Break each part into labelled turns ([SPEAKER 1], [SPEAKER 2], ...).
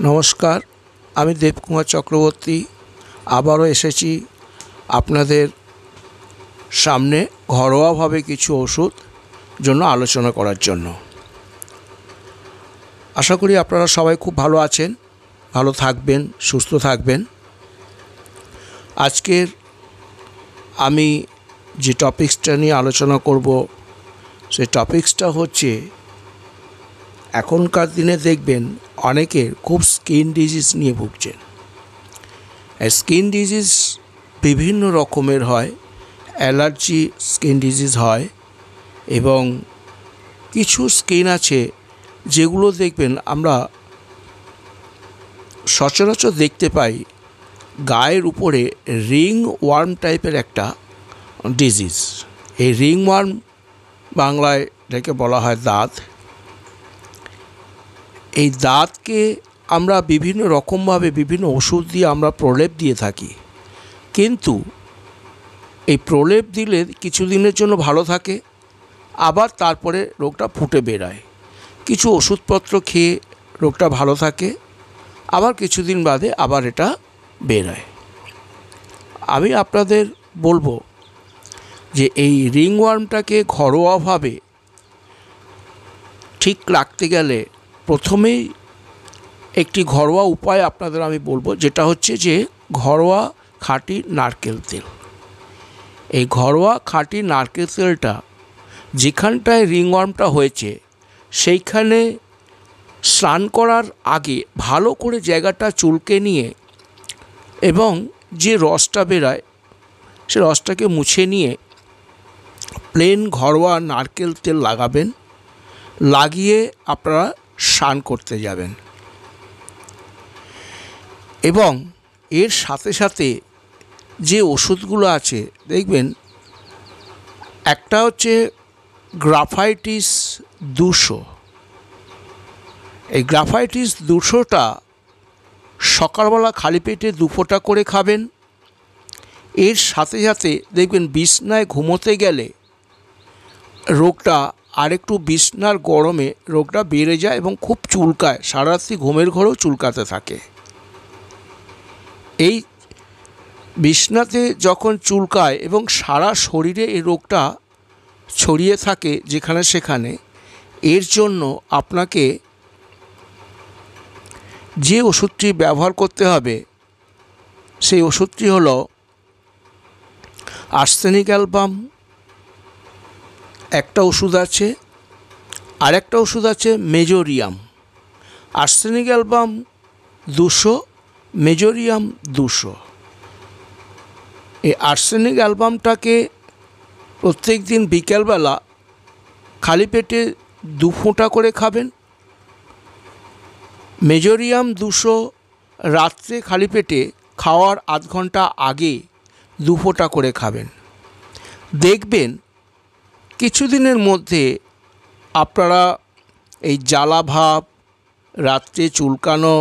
[SPEAKER 1] নমস্কার, আমি দেবকুমার চক্রবর্তী আবারও এসেছি আপনাদের সামনে ঘরোয়াভাবে কিছু ওষুধ জন্য আলোচনা করার জন্য। আশা করি আপনারা সবাই খুব ভালো আছেন, ভালো থাকবেন, সুস্থ থাকবেন। আজকের আমি যে টপিকসটা নিয়ে আলোচনা করব সেই টপিকসটা হচ্ছে এখনকার দিনে দেখবেন অনেকের খুব স্কিন ডিজিজ নিয়ে ভুগছেন। স্কিন ডিজিজ বিভিন্ন রকমের হয়, অ্যালার্জি স্কিন ডিজিজ হয় এবং কিছু স্কিন আছে যেগুলো দেখবেন আমরা সচরাচর দেখতে পাই গায়ের উপরে রিং ওয়ার্ম টাইপের একটা ডিজিজ। এই রিং ওয়ার্ম বাংলায় এটাকে বলা হয় দাঁত। এই দাঁতকে আমরা বিভিন্ন রকমভাবে বিভিন্ন ওষুধ দিয়ে আমরা প্রলেপ দিয়ে থাকি, কিন্তু এই প্রলেপ দিলে কিছুদিনের জন্য ভালো থাকে, আবার তারপরে রোগটা ফুটে বেরোয়। কিছু ওষুধপত্র খেয়ে রোগটা ভালো থাকে, আবার কিছুদিন বাদে আবার এটা বেরোয়। আমি আপনাদের বলবো যে এই রিংওয়ার্মটাকে ঘরোয়াভাবে ঠিক রাখতে গেলে প্রথমেই একটি ঘরোয়া উপায় আপনাদের আমি বলবো, যেটা হচ্ছে যে ঘরোয়া খাঁটি নারকেল তেল। এই ঘরোয়া খাঁটি নারকেল তেলটা যেখানটায় রিংওয়ার্মটা হয়েছে সেইখানে স্নান করার আগে ভালো করে জায়গাটা চুলকে নিয়ে এবং যে রসটা বেরায় সে রসটাকে মুছে নিয়ে প্লেন ঘরোয়া নারকেল তেল লাগাবেন, লাগিয়ে আপনারা স্নান করতে যাবেন। এবং এর সাথে সাথে যে ওষুধগুলো আছে দেখবেন, একটা হচ্ছে গ্রাফাইটিস 200। এই গ্রাফাইটিস 200টা সকালবেলা খালি পেটে 2 ফোঁটা করে খাবেন। এর সাথে সাথে দেখবেন বিছনায় ঘুমোতে গেলে রোগটা আরেকটু বিছনার গরমে রোগটা বেড়ে যায় এবং খুব চুলকায়, সারা রাত্রি ঘুমের ঘরেও চুলকাতে থাকে। এই বিছনাতে যখন চুলকায় এবং সারা শরীরে এই রোগটা ছড়িয়ে থাকে যেখানে সেখানে, এর জন্য আপনাকে যে ওষুধটি ব্যবহার করতে হবে সেই ওষুধটি হলো আর্সেনিক অ্যালবাম একটা ওষুধ আছে, আর একটা ওষুধ আছে মেজোরিয়াম। Arsenic album 200, মেজোরিয়াম 200। এই আর্সেনিক অ্যালবামটাকে প্রত্যেক দিন বিকেলবেলা খালি পেটে 2 ফোঁটা করে খাবেন। মেজোরিয়াম 200 রাত্রে খালি পেটে খাওয়ার আধ ঘন্টা আগে 2 ফোঁটা করে খাবেন। দেখবেন কিছুদিনের মধ্যে আপনারা এই জ্বালা ভাব, রাত্রে চুলকানো,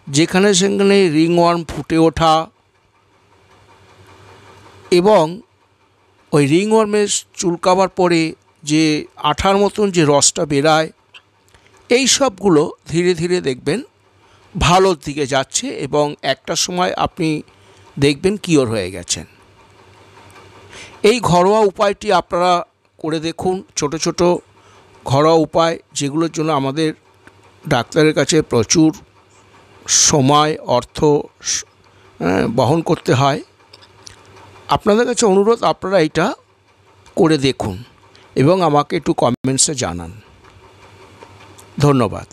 [SPEAKER 1] যেখানে সেখানে রিংওয়ার্ম ফুটে ওঠা এবং ওই রিংওয়ার্মের চুলকাবার পরে যে আঠার মতন যে রসটা বেরায়, এই সবগুলো ধীরে ধীরে দেখবেন ভালোর দিকে যাচ্ছে এবং একটা সময় আপনি দেখবেন কিওর হয়ে গেছেন। এই ঘরোয়া উপায়টি আপনারা করে দেখুন। ছোট ছোট ঘরোয়া উপায়, যেগুলোর জন্য আমাদের ডাক্তারের কাছে প্রচুর সময় অর্থ বহন করতে হয়। আপনাদের কাছে অনুরোধ, আপনারা এটা করে দেখুন এবং আমাকে একটু কমেন্টসে জানান। ধন্যবাদ।